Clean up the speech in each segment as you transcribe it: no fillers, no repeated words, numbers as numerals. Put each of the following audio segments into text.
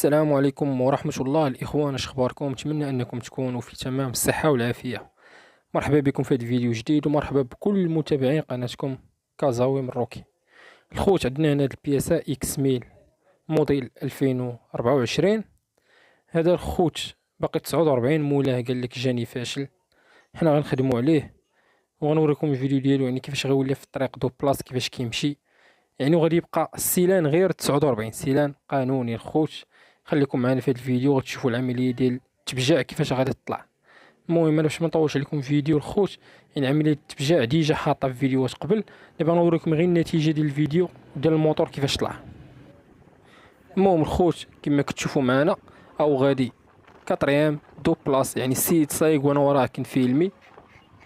السلام عليكم ورحمة الله الإخوان، اش اخباركم؟ نتمنى أنكم تكونوا في تمام الصحة والعافية. مرحبا بكم في هذا الفيديو جديد، ومرحبا بكل متابعين قناتكم كازاوي مروكي. الخوت عندنا هنا البياسة اكس ميل موديل 2024. هذا الخوت باقي 49 مولاه، قال لك جاني فاشل. حنا غنخدموا عليه وغنوريكم الفيديو ديالو، يعني كيفاش غيولي في الطريق دو بلاص، كيفاش كيمشي يعني. وغادي يبقى السيلان غير 49 سيلان قانوني الخوت. خليكم معنا في هذا الفيديو غتشوفوا العمليه ديال التبجاع كيفاش غادي تطلع. المهم انا باش ما نطولش عليكم الفيديو الخوت، يعني عمليه التبجاع ديجا حاطه في فيديوهات قبل، دابا نوريكم غير النتيجه ديال الفيديو ديال الموتور كيفاش طلع. المهم الخوت كما كتشوفوا معنا، او غادي كاتريام دو بلاص، يعني السيد صايق وانا وراه كنفيلمي.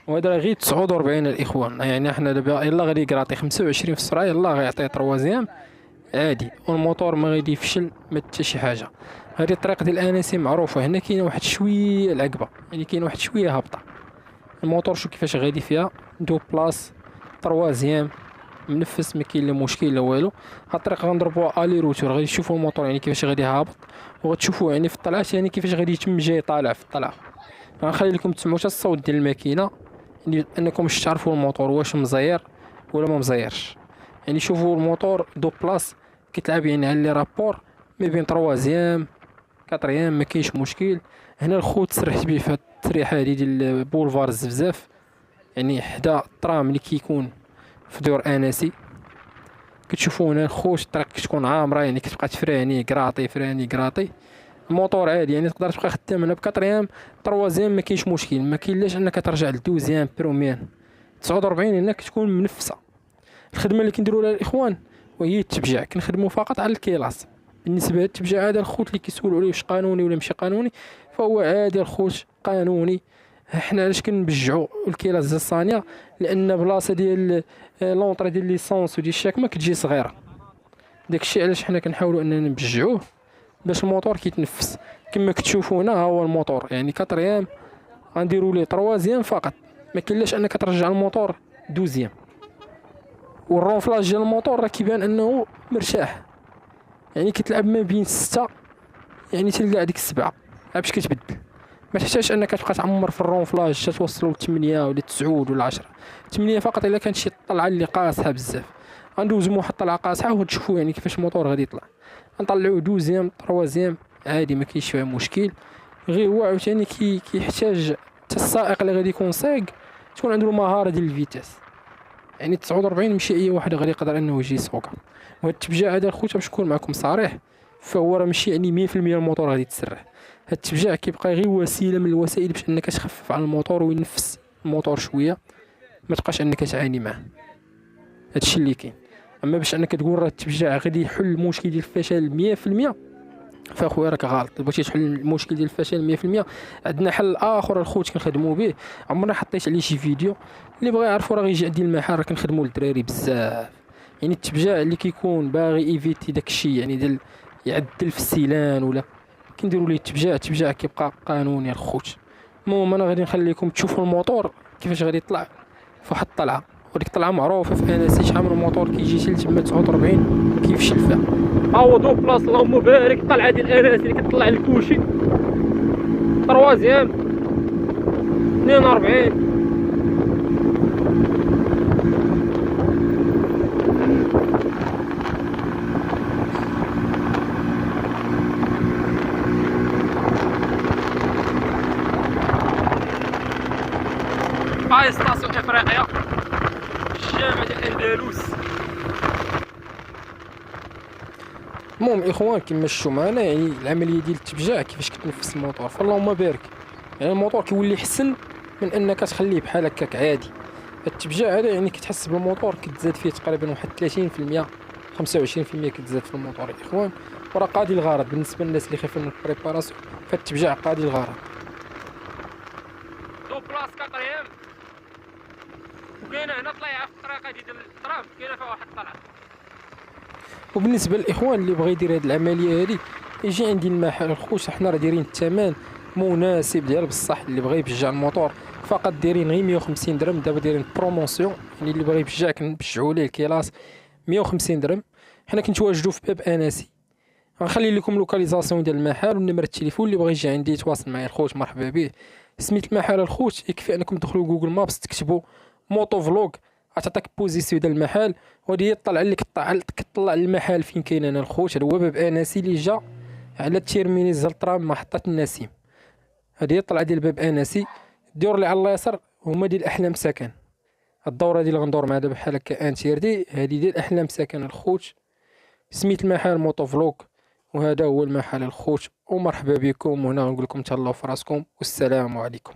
وهذا راه غير 49 الاخوان، يعني احنا دابا يلا غادي يقراطي 25 في السرعه، يلا غيعطي تروازيام عادي، والموتور ما غادي يفشل ما حتى شي حاجه. هذه الطريق ديال الاناسي معروفه، هنا كاينه واحد شويه العقبه، يعني كاين واحد شويه هابطه. الموتور شو كيفاش غادي فيها دو بلاص تروازيام منفس، ما كاين لا مشكل لا والو. هاد الطريق غنضربوها الي روتور، غادي تشوفوا الموتور يعني كيفاش غادي هابط، وغتشوفوا يعني في الطلعات يعني كيفاش غادي يتم جاي طالع في الطلعه. غنخلي لكم تسمعوا حتى الصوت ديال الماكينه، يعني انكم باش تعرفوا الموتور واش مزير ولا ما مزيرش. يعني شوفوا الموتور دو بلاص كيتلعب يعني على لي رابور ما بين تروازيام كاتريام، ما كاينش مشكل. هنا الخوت سرحت به في هاد التريحه هادي ديال بولفار الزفزاف، يعني حدا الترام اللي كيكون في دور اناسي. كتشوفوا هنا الخوت الطريق كتكون عامره، يعني كتبقى تفراني كراطي فراني كراطي. الموتور عادي يعني تقدر تبقى خدام هنا بكاتريام تروازيام، ما كاينش مشكل، ما كاينلاش انك ترجع لدوزيام بروميان. 49 هنا كتكون منفسه. الخدمه اللي كنديروا لها الاخوان وهي التبجيع، كنخدموا فقط على الكيلاس. بالنسبه للتبجيع هذا الخوت اللي كيسولوا عليه واش قانوني ولا ماشي قانوني، فهو عادي الخوت قانوني. حنا علاش كنبجعوا الكيلاس ديال الصانيه؟ لان بلاصه ديال لونطري ديال ليسونس وديال الشاك ما كتجي صغيره، داكشي علاش حنا كنحاولوا اننا نبجعوه باش الموتور كيتنفس. كما كتشوفوا هنا ها هو الموتور، يعني كاتريام غنديروا ليه تروازيام فقط، ما كاينلاش انك ترجع الموتور دوزيام. والرونفلاج ديال الموتور راه كيبان انه مرتاح، يعني كتلعب ما بين 6 يعني تلقى هذيك 7 باش كتبدل. ما تحتاجش انك تبقى تعمر في الرونفلاج حتى توصلوا ل 8 ولا 9 ولا 10. 8 فقط الا كانت شي طلعه اللي قاصحه بزاف. غندوزو واحد الطلعه قاصحه وتشوفوا يعني كيفاش الموتور غادي يطلع. غنطلعوه دوزيام تروازيام عادي، ما كاينش فيها مشكل. غير هو عاوتاني كيحتاج حتى السائق اللي غادي يكون سايق تكون عنده المهاره ديال الفيتاس، يعني 49 ماشي اي واحد غادي يقدر انه يجي يسوقها. وهاد التبجاع هذا الخوت باش نكون معكم صريح، فهو راه ماشي يعني 100% الموتور غادي يتسرح. هاد التبجاع كيبقى غير وسيله من الوسائل باش انك تخفف على الموتور وينفس الموتور شويه، ما تبقاش انك تعاني معاه. هادشي اللي كاين. اما باش انك تقول راه التبجاع غادي يحل المشكل ديال الفشل 100%، فاخويا راك غلط. بغيتي تحل المشكل ديال الفشل 100%، عندنا حل اخر الخوت كنخدموا به، عمرنا حطيت عليه شي فيديو. اللي بغى يعرفوا راه يجي عندي المحل، راه كنخدموا للدراري بزاف. يعني التبجاع اللي كيكون باغي ايفيتي داك الشيء، يعني ديال يعدل في السيلان ولا كنديروا ليه التبجاع كيبقى قانوني الخوت. المهم انا غادي نخليكم تشوفوا الموتور كيفاش غادي يطلع في واحد الطلعه، وديك الطلعه معروفه في اناسي شحال من الموتور كيجي حتى لتما 49 كيفشل فيها. ها هو دو بلاص اللهم بارك، الطلعه ديال اناسي اللي كتطلع لكلشي تروازيام 42. هاي ستاسيون افريقيا الجامع ديال الاندلس. المهم اخوان كما شفتوا معنا، يعني العمليه ديال التبجاع كيفاش كتنفس الموتور، فاللهم بارك. يعني الموتور كيولي احسن من انك تخليه بحال هكاك عادي. التبجاع هذا يعني كتحس بالموتور كتزاد فيه تقريبا واحد 30% 25% كتزاد في الموتور الاخوان. وراه قاضي الغرض بالنسبه للناس اللي خايفين من البريباراسيون، فالتبجاع قاضي الغرض. دو بلاص كاتريام، وكاينه هنا طليعه في الطريقه ديال الترام، كاينه فيها واحد الطلعه. وبالنسبه للاخوان اللي بغى يدير هذه العمليه هذه يجي عندي المحل الخوت، حنا راه دايرين الثمن مناسب ديال بصح. اللي بغى يبجع الموتور فقط دايرين غير 150 درهم. دابا دايرين بروموسيون، يعني اللي بغى يبجع كنبجعوا ليه الكيلاس 150 درهم. حنا كنتواجدوا في باب اناسي، غنخلي لكم لوكاليزاسيون ديال المحل والنمرة التليفون اللي بغى يجي عندي يتواصل معايا الخوت مرحبا به. سميت المحل الخوت، يكفي انكم تدخلوا جوجل مابس تكتبوا موطو فلوغ، غتعطيك بوزيسيون ديال المحل، وهادي هي طلع لك كطلع المحل فين كاين انا الخوت. هذا هو باب انسي اللي جا على التيرمينيس ديال الترام محطة النسيم. هذه هي الطلعه ديال باب انسي. الدور اللي على اليسار هما ديال احلام سكن. الدوره ديال غندور مع دابا بحال هكا انتيردي، هذه ديال احلام سكن الخوت. سميت المحل موطو فلوق، وهذا هو المحل الخوت، ومرحبا بكم. وهنا نقول لكم تهلاو في راسكم والسلام عليكم.